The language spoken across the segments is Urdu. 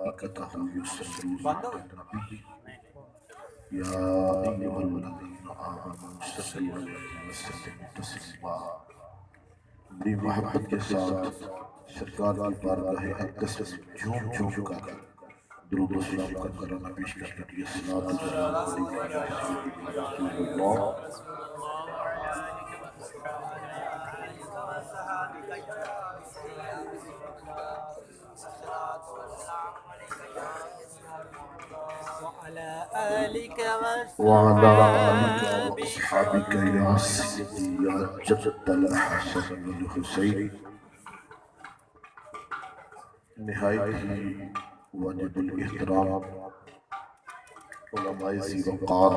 وملائكته يصلون على النبي يا أيها الذين آمنوا صلوا عليه وسلموا تسليما. بڑی محبت کے ساتھ سرکار کی بارگاہ اقدس میں جھوم جھوم کر درود و سلام کا کرانا پیش کرنے کے لیے صلاۃ و سلام علیک یا سیدی یا رسول اللہ. وعلى آلك وأصحابك يا سيدي يا جد الحسن والحسين. نہایت ہی واجب الاحترام علماء ذی وقار،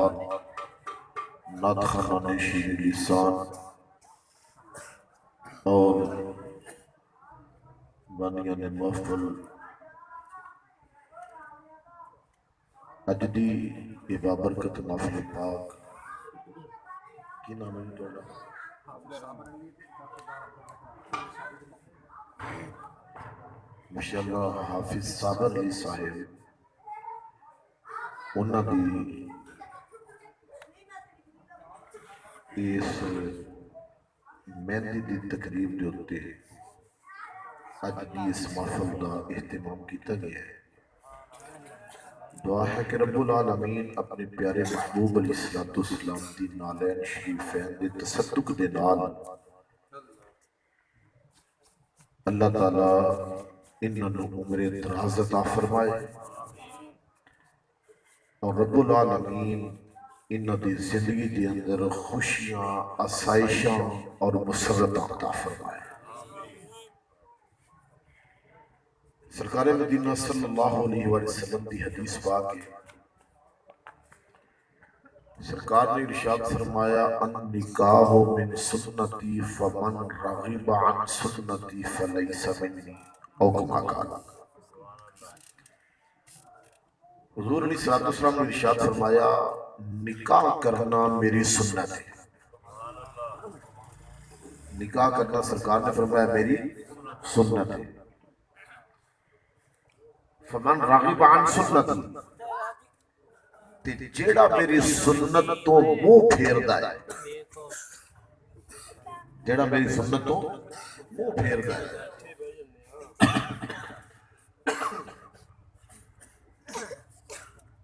نادخانان شیر لسان اور بانیان محفل اجدی بابرکت محفل پاک کی نام ہے توڑا ماشاءاللہ حافظ صابر علی صاحب انہاں دی اس مہندی دی تقریب دے ہوتے اج دی اس محفل دا اہتمام کیتا گیا ہے. دعا ہے کہ رب العالمین اپنے پیارے محبوب علیہ السلام دی نالین شریفین دے تصدق دے نال اللہ تعالیٰ انہوں عمر دراز عطا فرمائے اور رب العالمین انہوں دی زندگی دے اندر خوشیاں، آسائشاں اور مسرت عطا فرمائے. سرکار مدینہ صلی اللہ علیہ وسلم دی حدیث پاک ہے. سرکار نے ارشاد فرمایا النکاح من سنتی فمن رغب عن سنتی فلیس منی او کما قال. حضور علیہ السلام نے ارشاد فرمایا نکاح کرنا میری سنت ہے. نکاح کرنا سرکار نے فرمایا میری سنت ہے. فمن راغب عن سنتی تے جیڑا میری سنت تو منہ پھیردا ہے، جیڑا میری سنت تو منہ پھیردا ہے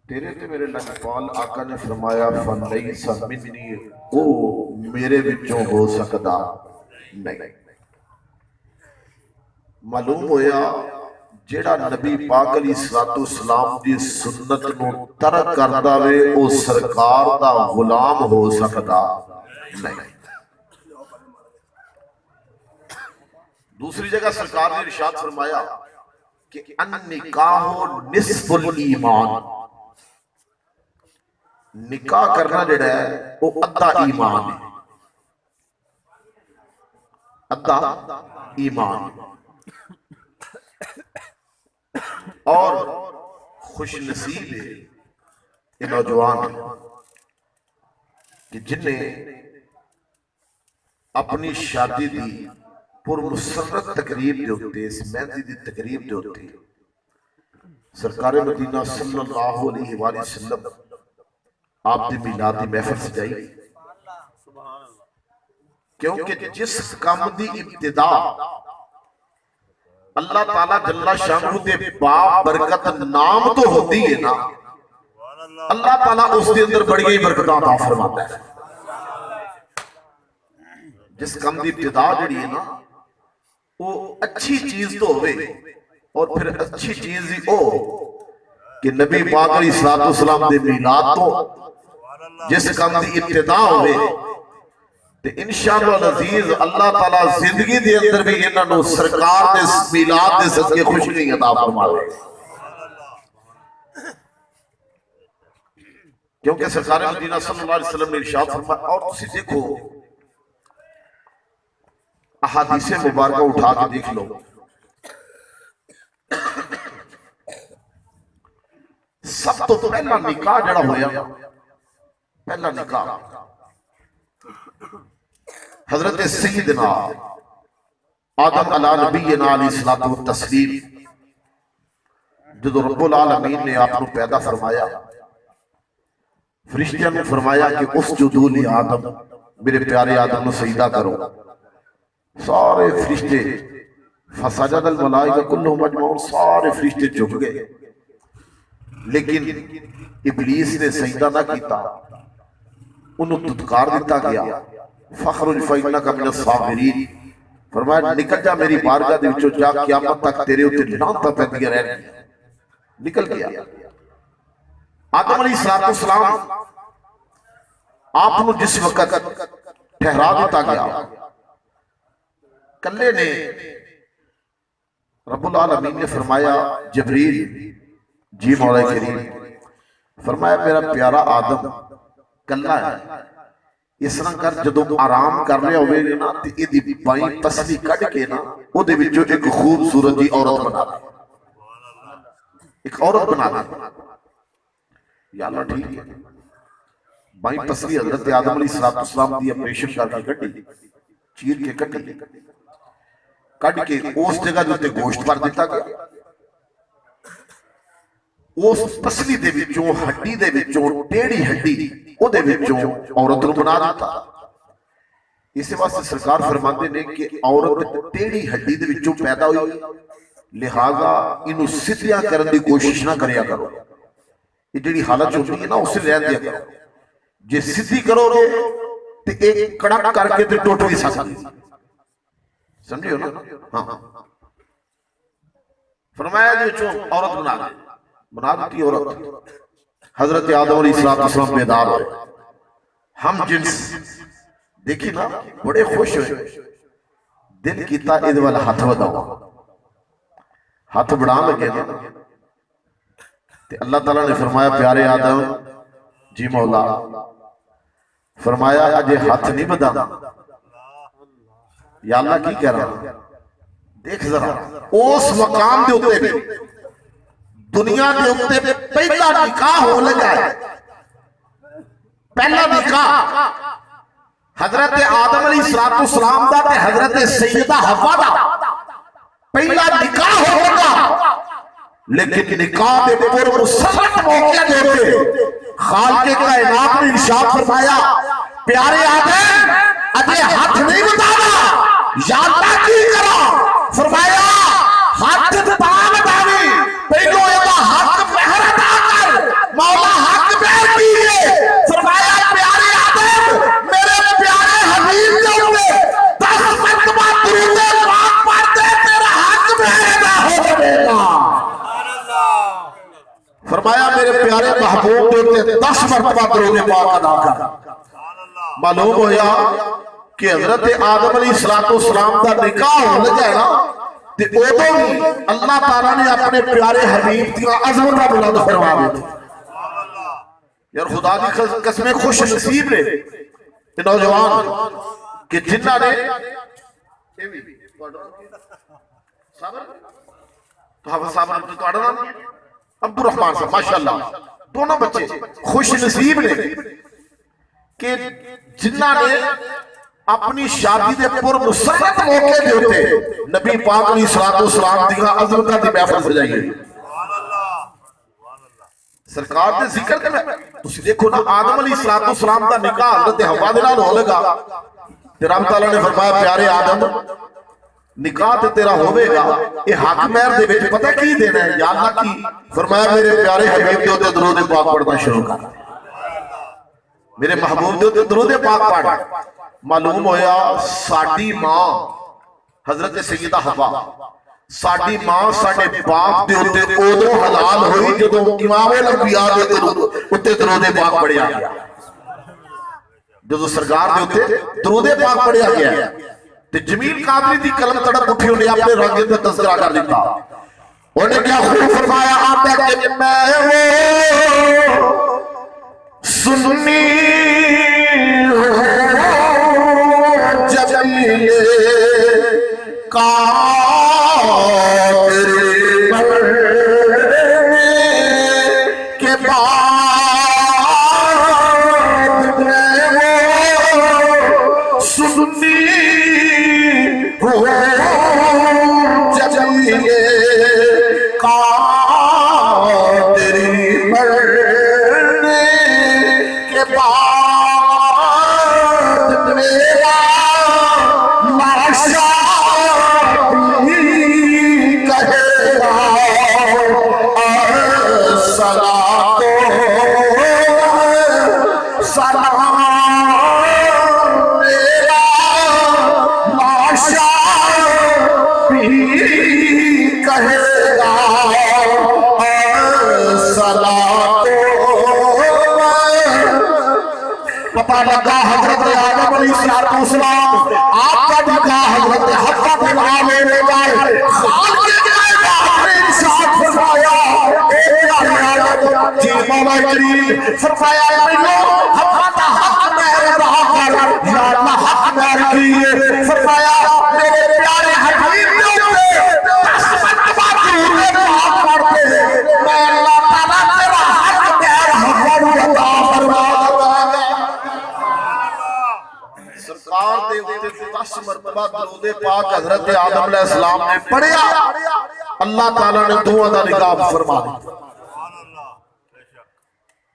تیرے تے میرے لجپال آقا نے فرمایا فلیس منی، او میرے وچوں ہو سکدا نہیں. معلوم ہویا جیڑا نبی پاک علیہ السلام دی سنت نو ترک کردا وے او سرکار دا غلام ہو سکدا نہیں. دوسری جگہ سرکار نے ارشاد فرمایا کہ النکاح نصف الایمان، نکاح کرنا جڑا ہے وہ ادھا ایمان ہے، ادھا ایمان. اور خوش نصیب ہے یہ نوجوان کہ جنہیں اپنی شادی دی پرمسرت تقریب دے ہوتے، اس مہندی دی تقریب دے ہوتے سرکار مدینہ صلی اللہ علیہ وآلہ وسلم آپ دی میلاد دی محفل سجائی. کیونکہ جس کام دی ابتدا اللہ تعالیٰ جل شانہ دے باب برکت نام تو ہوتی ہے نا، اللہ تعالیٰ اس دے اندر بڑی گئی برکتاں عطا فرماتا ہے. جس کام دی ابتدا جڑی ہے نا وہ اچھی چیز تو ہوئے، اور پھر اچھی چیز ہی ہو کہ نبی پاک علیہ السلام دے میلاد تو جس کام دی ابتدا ہوئے تے انشاءاللہ العزیز اللہ تعالیٰ زندگی دے اندر بھی انہاں نو سرکار دے میلاد دے صدقے خوشی عطا فرمائے. کیونکہ سرکار مدینہ صلی اللہ علیہ وسلم نے ارشاد فرمایا، اور تسی دیکھو احادیث مبارکہ اٹھا کے دیکھ لو، سب تو پہلا نکاح جڑا ہویا، پہلا نکاح حضرت سیدنا آدم علیہ نبینا علیہ السلام جدو رب العالمین نے آپ کو پیدا فرمایا فرشتیاں نے فرمایا کہ اسجدوا لآدم، میرے پیارے آدم نے سجدہ کرو، سارے فرشتے فسجد الملائکہ کلہم اجمعون، سارے فرشتے جھک گئے، لیکن ابلیس نے سجدہ نہ کیتا، انہوں دھتکار دیتا گیا، فخرج فإنک من الصاغرین، فرمایا نکل جا میری بارگاہ دے وچوں، جا قیامت تک تیرے اوتے لعنتاں پیندیاں رہن، نکل گیا۔ آدم علیہ السلام آپ کو جس وقت ٹھہرا دیتا گیا، کلے نے رب العالمین نے فرمایا جبریل جی مولا کریم، فرمایا میرا پیارا آدم کلہ ہے، اس طرح کر جدو آرام کر رہے ہوئے نا تے ایدی بائیں پسلی کٹ کے نا او دے وچوں ایک خوبصورت جی عورت بنا دے، ایک عورت بنا دے۔ یا اللہ ٹھیک ہے، بائیں پسلی حضرت آدم علیہ السلام دی اپریشن کر کے کٹی، چیر کے کٹی، کٹ کے اس جگہ جو تے گوشت پر دیتا گیا، اس پسلی دے وچوں ہڈی دے وچوں ٹیڑی ہڈی او دے وچوں عورت نو بنا دیتا۔ اس واسطے سرکار فرماتے نے کہ عورت ٹیڑی ہڈی دے وچوں پیدا ہوئی، لہذا انہوں سدھیاں کرن دی کوشش نہ کریا کرو، یہ جڑی حالت ہوتی ہے نا اسے رہ دیا کرو، جے سدھی کرو گے تے ایک کڑک کر کے تے ٹوٹ بھی سکتی، سمجھے ہو نا؟ ہاں فرمایا جو چون عورت بنا دیتی عورت۔ حضرت آدم علیہ السلام بیدار ہوئے، ہم جنس دیکھی نا بڑے خوش ہوئے، دل کیتا اید والا ہاتھ بداؤ، ہاتھ بڑھا لگے نا، تے اللہ تعالیٰ نے فرمایا پیارے آدم جی مولا، فرمایا اجے ہاتھ نہیں بدانا۔ یا اللہ کی کہہ رہا، دیکھ ذرا اس مقام دے ہوتے بھی دنیا دے ہوتے پہلا نکاح ہو لگا ہے، پہلا نکاح حضرت آدم علیہ السلام دا تے حضرت سیدہ حوا دا پہلا نکاح ہو لگا، لیکن نکاح دے پر مسلط موقع دے ہوتے خالق کائنات نے ارشاد فرمایا پیارے آدم اجے ہاتھ نہیں بتانا، یا اللہ کی کرا، فرمایا ہاتھ بتاوی پہلو ایدہ حق مہر ادا کر، مولا حق مہر دیئے، فرمایا پیارے آدم میرے پیارے حبیب کے ہوئے 10 مرتبہ درود پاک پڑھتے تیرا حق مہر ادا ہو جائے گا۔ فرمایا میرے پیارے محبوب کے ہوئے 10 مرتبہ درود پاک ادا کر۔ معلوم ہویا کہ حضرت آدم علیہ السلام کا نکاح ہو لگا نا تے اودوں ہی اللہ تعالیٰ نے اپنے پیارے حبیب کی عظمت کا بلند فرما دیتا۔ یار خدا کی قسمیں خوش نصیب نے نوجوان کہ جنہ نے عبد الرحمن صاحب ماشاءاللہ دونوں بچے خوش نصیب نے کہ جنہ نے اپنی شادی دے پر مسرت موقع دے ہوتے نبی پاک علیہ السلام دیگا عظمتہ دی محفل سجائیے۔ سرکار دے ذکر دے میں تسی دیکھو نا آدم علیہ السلام دا نکاح حضرت حوا دے نال ہو لگا، تے رب تعالیٰ نے فرمایا پیارے آدم نکاح تے تیرا ہوئے گا، اے حق مہر دے بیٹے پتہ کی دینا ہے، یا اللہ کی، فرمایا میرے پیارے حبیب دے ہوتے درود پاک پڑھنا شروع کر، میرے محبوب دے ہوتے درود پاک پڑھ۔ معلوم ہویا ساڑی ماں حضرت سیدہ حوا ساڑی ماں ساڑے باپ دے ہوتے اودوں حلال ہوئی جدو امام الانبیاء دے ہوتے درود پاک پڑھیا گیا، جدو سرکار دے ہوتے درود پاک پڑھیا گیا، تے جمیل قادری دی قلم تڑپ اٹھی انہیں اپنے رنگ دے تذکرہ کر دیتا، انہیں کیا خوب فرمایا آتا کہ میں وہ سنی جمیل قادری کے بعد میں وہ سنی جمیل قادری کا نکاح حضرت آدم علیہ السلام، آپ کا نکاح حضرت حوا بن عامر نے گائے، خالق کائنات نے ارشاد فرمایا جی مولا کریم فرمایا حوا کا حق میں رہا کر یا اللہ حق میں رکھیے، فرمایا میرے پیارے حبیب نے میں اللہ تعالیٰ تیرا حق غیر حق عطا فرما سرکار دے اوتے 10 مرتبہ درود پاک حضرت آدم علیہ السلام نے پڑھیا، اللہ تعالیٰ نے دعا دا نکاح فرما دیا۔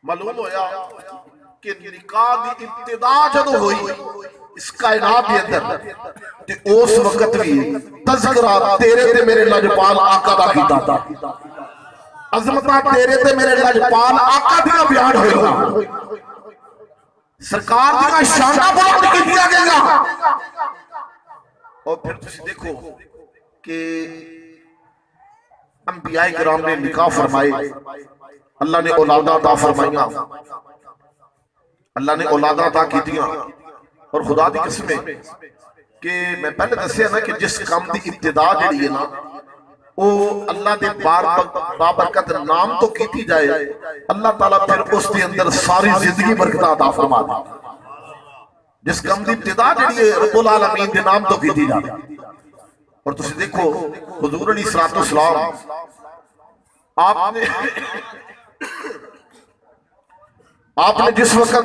معلوم ہویا کہ نکاح دی ابتدا جدو ہوئی اس کائنات کے اندر تے اس وقت بھی تذکرہ تیرے تے میرے لاجپال آقا دا کیتا تھا، عظمتہ تیرے تے میرے لاجپال آقا دیا بیان ہوئے گا، سرکار دیا شانہ بلند کی دیا گئے گا۔ اور پھر تسی دیکھو کہ انبیاء کرام نے نکاح فرمائے، اللہ نے اولادہ عطا فرمائیاں، اللہ نے اولادہ عطا کی دیا، اور خدا دی قسم ہے کہ میں پہلے دسیا نا کہ جس کام دی ابتدا جڑی ہے نا وہ اللہ دے بابرکت نام تو کیتی جائے، اللہ تعالیٰ پھر اس دے اندر ساری زندگی برکت عطا فرما دے۔ جس کام دی ابتدا جڑی ہے رب العالمین دے نام تو کیتی جائے، اور تسی دیکھو حضور علیہ السلام آپ نے جس وقت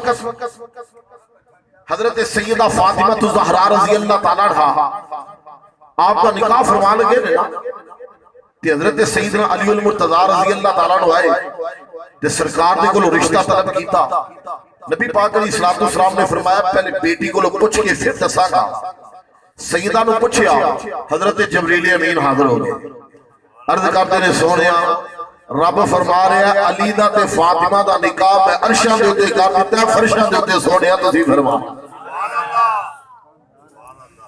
حضرت سیدہ فاطمہ الزہرا رضی اللہ تعالیٰ عنہ آپ کا نکاح فرما لگے نا کہ حضرت سیدنا علی المرتضی رضی اللہ تعالیٰ عنہ آئے کہ سرکار نے کو رشتہ طلب کیتا، نبی پاک علیہ السلام نے فرمایا پہلے بیٹی کو پوچھ کے پھر دسا گا۔ سیدہ نے پوچھیا، حضرت جبریل امین حاضر ہو گئے، عرض کرتے نے سونیا رب فرما رہے ہیں علی دا تے فاطمہ دا نکاح میں عرشاں دے اوتے کر دیتا ہے، فرشاں دے اوتے سونیا تسی فرما۔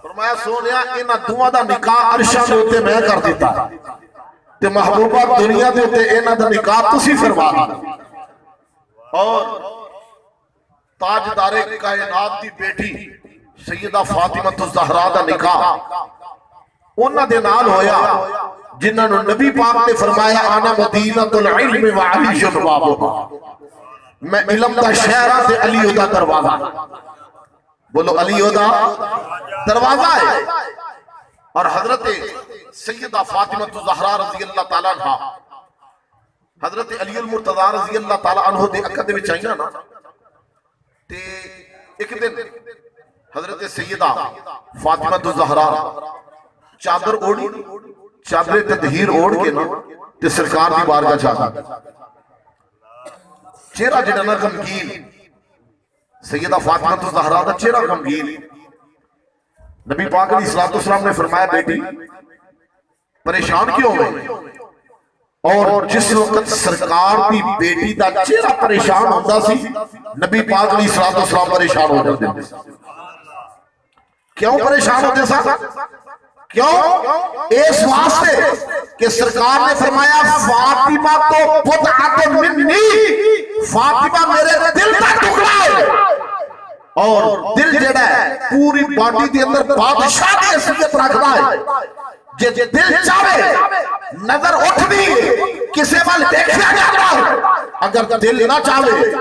فرمایا سونیا انہاں دوواں دا نکاح عرشاں دے اوتے میں کر دیتا ہے تے محبوبہ دنیا دے اوتے انہاں دا نکاح تسی فرما۔ اور تاجدار کائنات دی بیٹی سیدہ فاطمہ الزہرا دا نکاح انہاں دے نال ہویا جنہاں نے نبی پاک نے فرمایا آنا مدینۃ العلم وعلی بابها، میں علم دا شہرہ تے علی دا دروازہ، بولو علی دا دروازہ ہے۔ اور حضرت سیدہ فاطمہ الزہرا رضی اللہ تعالیٰ عنہ حضرت علی المرتضی رضی اللہ تعالیٰ عنہ دے عقد وچ آئیاں نا تے ایک دن حضرت سیدہ فاطمہ الزہرا چادر اوڑی، چادر تطہیر اوڑ کے نا تے سرکار دی بارگاہ چاہتا چہرہ جنہاں غمگین، سیدہ فاطمہ الزہرا دا چہرہ غمگین۔ نبی پاک علیہ السلام نے فرمایا بیٹی پریشان کیوں ہوئے؟ اور جس وقت سرکار دی بیٹی دا چہرہ پریشان ہوتا سی نبی پاک علیہ السلام پریشان ہو جاتے ہیں۔ کیوں پریشان ہوتے سا؟ کیوں؟ اس واسطے کہ سرکار نے فرمایا فاطمہ تو بدعت منی، فاطمہ میرے دل کا ٹکڑا ہے، اور دل جڑا ہے پوری باڈی دے اندر بادشاہ کی حیثیت رکھتا ہے۔ جے دل چاہے نظر اٹھ دی کسے وال دیکھا جاتا ہے، اگر دل نہ چاہے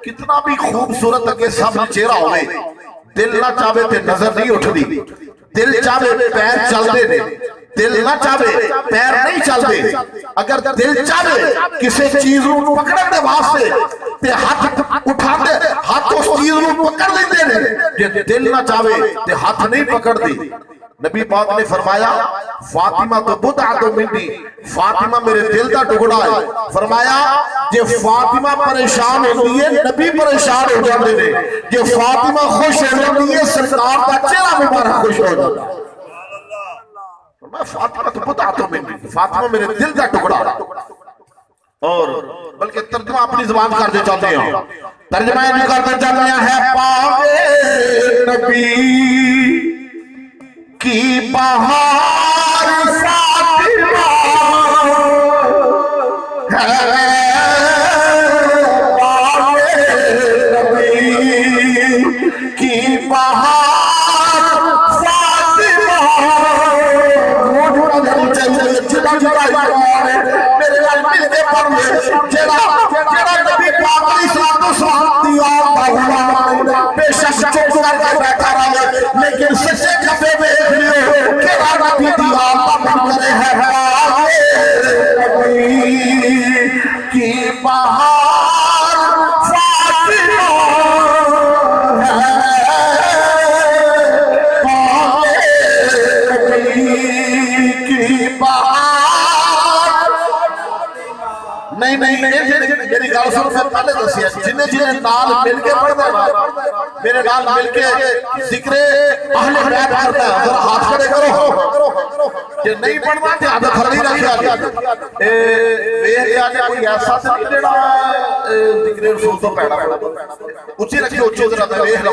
کتنا بھی خوبصورت اگے سامنے چہرہ ہوئے، دل نہ چاہے تے نظر نہیں اٹھ دی، دل چاہے پیر چل دے دے، دل نہ چاہے پیر نہیں چل دے، اگر دل چاہے کسی چیز رو پکڑنے دے واسطے تے ہاتھ اٹھا دے، ہاتھ اس چیز رو پکڑ دے دے، جے دل نہ چاہے تے ہاتھ نہیں پکڑ دی۔ نبی پاک نے فرمایا فاطمہ تو بدعت منی، فاطمہ میرے دل کا ٹکڑا ہے۔ فرمایا جے فاطمہ پریشان ہوتی ہے نبی پریشان ہو جاتے ہیں، جے فاطمہ خوش ہوتی ہے سرکار کا چہرہ مبارک خوش ہو جاتا ہے۔ فرمایا فاطمہ تو بدعت منی، فاطمہ میرے دل کا ٹکڑا ہے۔ اور بلکہ ترجمہ اپنی زبان کر دے چاہتے ہیں، ترجمہ یہ کرتے چاہتے ہیں پاوے نبی کی بہار فاطمہ ہے، پاوے نبی کے بیٹھا رہے لیکن سچے کھپے دیکھ لیو کہ رات کی دیوار کا منظر ہے کی بہار فاطمہ کی بہار نہیں میری گل سن سے پہلے دسیا جنہیں جنہیں نال مل کے پڑھتا ہے میرے نال مل کے ذکر اہل بیت کرتا ہے ذرا ہاتھ کھڑے کرو کہ نہیں پڑھنا تے عادت کھڑی رکھیا ویکھ کے کوئی ایسا تے نہیں جڑا ذکر رسول تو پہلا اونچی رکھو اونچی ذرا ویکھ لو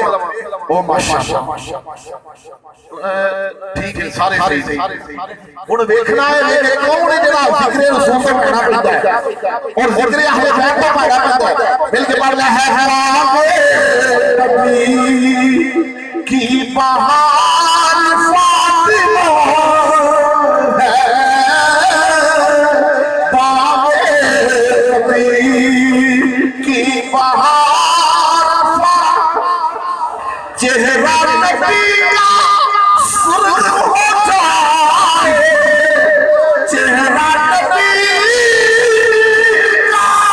او ماشاءاللہ ٹھیک ہے سارے صحیح ہن ویکھنا ہے کہ کون ہے جڑا ذکر رسول تو پہلا پڑھتا ہے اور ذکر اہل بیت کو پڑھا پڑھتا ہے مل کے پڑھنا ہے نبی کی بہار فاطمہ چہرہ نبی کا سرخ ہو جائے چہرہ نبی کا سرخ ہو جائے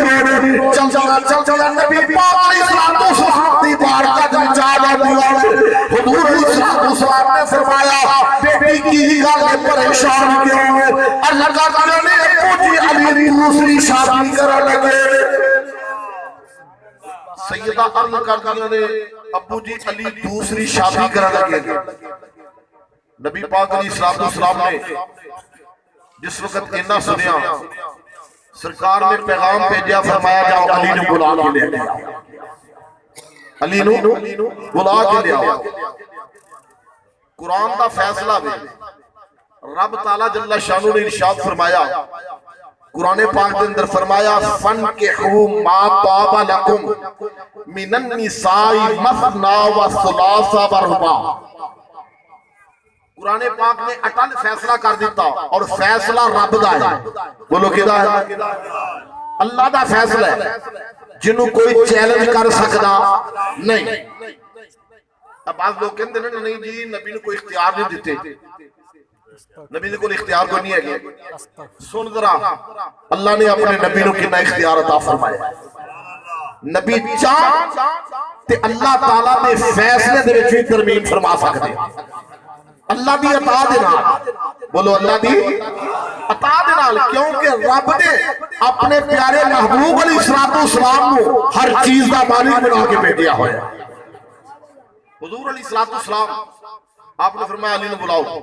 کر ہو چل نبی پاک علیہ السلام دی بارگاہ میں جا دیا حضور علیہ السلام نے فرمایا بیٹی کی گل پریشان کیوں اللہ تعالی نے ابو جی علی دوسری شادی کرا لگے سیدہ عرض کر دیا نے ابو جی علی دوسری شادی کرا لگے نبی پاک علیہ السلام نے جس وقت اتنا سنیا سرکار نے پیغام بھیجا فرمایا جاؤ علی نے بلا کے لے آؤ علی نے بلا کے لے آؤ قرآن دا فیصلہ بھی رب تعالیٰ جل شانہ نے ارشاد فرمایا قرآن پاک کے اندر فرمایا فَانْكِحُوا مَا طَابَ لَكُمْ مِنَ النِّسَاءِ مَثْنَىٰ وَثُلَاثَ وَرُبَاعَ قرآن پاک نے اٹل فیصلہ کر دیتا اور فیصلہ رب دا ہے بولو کدا ہے اللہ دا فیصلہ ہے جنہوں کوئی چیلنج کر سکتا نہیں اب بعض لوگ کہتے ہیں نہیں جی نبی نے کوئی اختیار نہیں دیتے نبی نے کوئی اختیار کو نہیں ہے سن ذرا اللہ نے اپنے نبی نے کتنا اختیار عطا فرمایا نبی چاہ تے اللہ تعالیٰ نے فیصلے دے وچ ترمیم فرما سکتے اللہ دی عطا دے نال بولو اللہ دی عطا دے نال کیونکہ رب نے اپنے پیارے محبوب علیہ السلام کو ہر چیز دا مالک بنا کے بھیجا ہوا ہے حضور علیہ السلام آپ نے فرمایا علی نے بلاؤ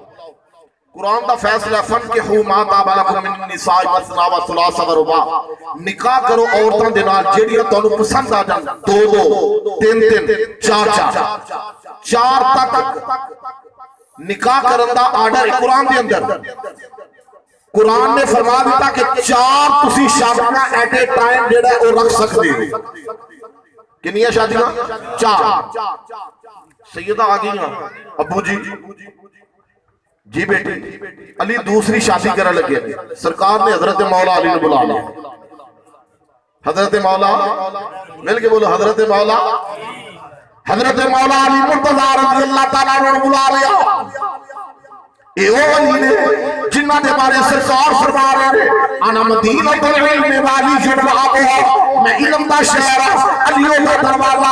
قرآن دا فیصلہ فَانْكِحُوا مَا طَابَ لَكُم مِّنَ النِّسَاءِ مَثْنَىٰ وَثُلَاثَ وَرُبَاعَ نکاح کرو عورتاں دے نال جڑیاں تانوں پسند آ جان دو دو تین تین چار تک نکاح کرن دا آرڈر قرآن دے اندر قرآن نے فرما دیتا کہ چار تسی شادیاں ایٹ اے ٹائم جڑا ہے وہ رکھ سکتے ہیں کنیاں شادیاں چار سیدہ آگیاں ابو جی بیٹی علی دوسری شادی کرنے لگے سرکار نے حضرت مولا علی نے بلا لیا حضرت مولا مل کے بولو حضرت مولا علی مرتضی رضی اللہ تعالیٰ نے بلا لیا اے وہ علی نے جنہ دے بارے سرکار فرما رہے ہیں انا مدینۃ العلم والی جنبہ میں علم دا شہر علیوں کا دروازہ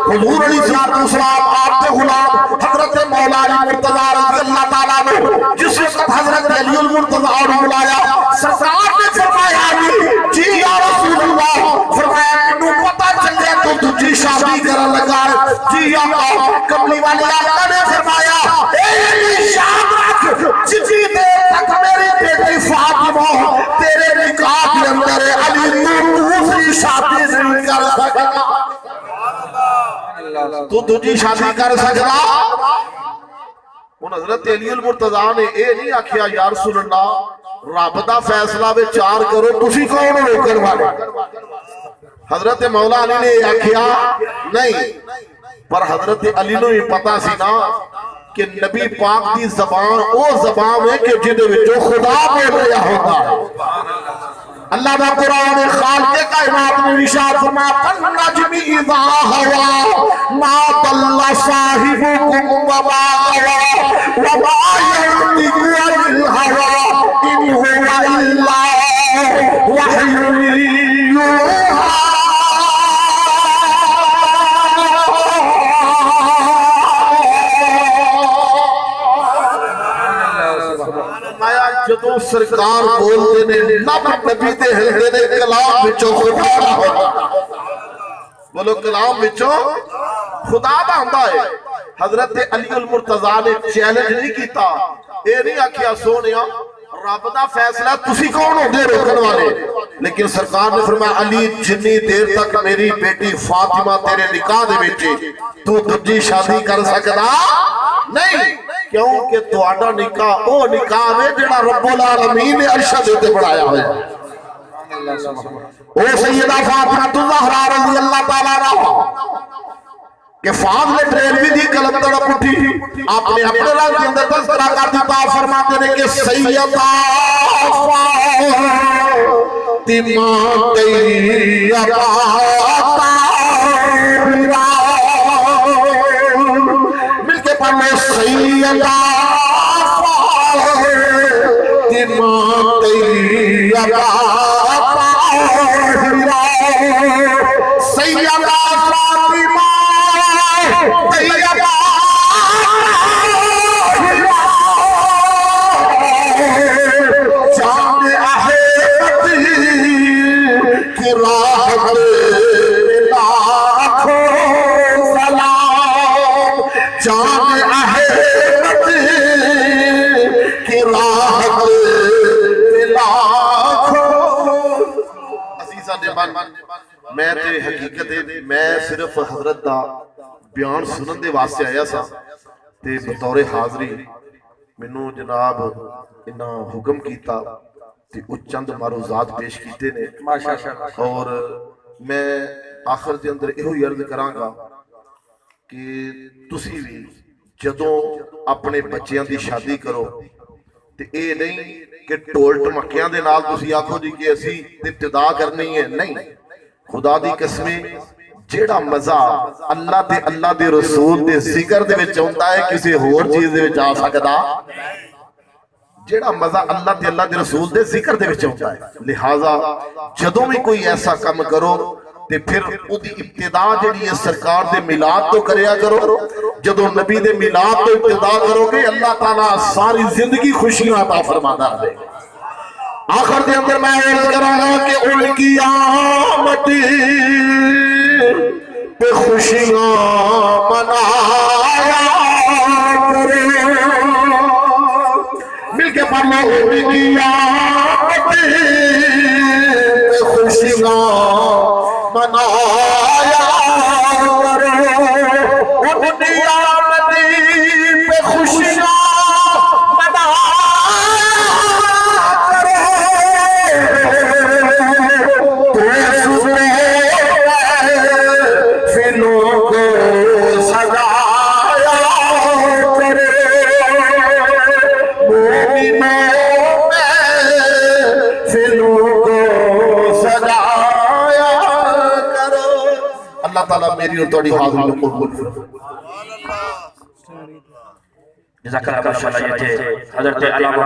حضور علیہ السلام آپ کے غلام حضرت مولا علی مرتضی رضی اللہ تعالیٰ نے جس وقت حضرت علی المرتضی نے بلایا سرکار نے فرمایا جی یا رسول اللہ فرمایا انہوں پتہ چلے تو تجھے شادی کرن لگا جی یا کملی والے آقا نے فرمایا اے علی شاد رکھ جتنی دیر تک میری بیٹی فاطمہ شادی نہیں کر سکتا تو دوجی شادی کر سکتا ان حضرت علی المرتضیٰ نے اے نہیں آکھیا یا رسول اللہ رب دا فیصلہ وچار کرو تسی کون روکن والے حضرت مولا علی نے آکھیا نہیں پر حضرت علی نے پتا سی نا کہ نبی پاک دی زبان او زبان ہے کہ جن وچوں خدا بول رہا ہوتا ہے اللہ دا قرآن خالق کائنات میں ارشاد فرمایا فالنجم اذا ہوا ما ضل صاحبکم وما غوى وما ينطق عن الهوى ان هو الا وحی یوحی جدوں سرکار بولتے نے لب نبی دے ہلدے نے کلام وچوں خدا دا ہوتا بولو کلام وچوں خدا دا ہوندا ہے حضرت علی المرتضیٰ نے چیلنج نہیں کیتا اے نہیں آکھیا سونیا رب دا فیصلہ تسی کون ہوندے روکن والے لیکن سرکار نے فرمایا علی جنی دیر تک میری بیٹی فاطمہ تیرے نکاح دے وچ تو دوجی شادی کر سکدا نہیں کیونکہ تہاڈا نکاح او نکاح ہے جڑا رب العالمین نے عرش تے بڑھایا ہوا ہے او سیدہ فاطمہ الزہرا رضی اللہ تعالی عنہا کہ فاضل بریلوی دی قلم تڑپ اٹھی آپ نے اپنے رنگ کے اندر تذکرہ کر دیتا فرماتے ہیں کہ سیدہ فاطمہ طیبہ مل کے پڑھو سیدہ فاطمہ طیبہ سیدہ فاطمہ جان احمد کی راہ لاکھوں سلام جان احمد کی راہ لاکھوں عزیزہ نے میں تے حقیقت ہے میں صرف حضرت دا بیان سنن دے واسطے آیا سا تے بطور حاضری منو جناب انہاں حکم کیتا تے او چند معروضات پیش کیتے نے اور میں آخر دے اندر ایہو عرض کراں گا کہ تسی بھی جدوں اپنے بچیاں دی شادی کرو تے اے نہیں کہ ٹول ٹمکیاں دے نال تسی آکھو جی کہ اسی ابتدا کرنی ہے نہیں خدا دی قسمیں جیڑا مزہ اللہ تے اللہ دے رسول دے ذکر دے وچ ہوندا ہے کسی ہور چیز دے وچ آ سکدا جیڑا مزہ اللہ تے اللہ دے رسول دے ذکر دے وچ ہوندا ہے لہٰذا جدوں بھی کوئی ایسا کام کرو تے پھر او دی ابتدا جڑی ہے سرکار دے میلاد تو کریا کرو جدوں نبی دے میلاد تو ابتدا کرو گے اللہ تعالیٰ ساری زندگی خوشیاں عطا فرماتا رہے آخر دے اندر میں عرض کراں گا کہ ان کی آمد پہ خوشیاں منایا کرے مل کے پڑھو ان کی آمد پہ خوشیاں منایا کرے ان کی آمد پہ خوشیاں اللہ تعالیٰ میری اور توڑی حاضر میں قبول فرمائے جزاک اللہ خیر. حضرت علامہ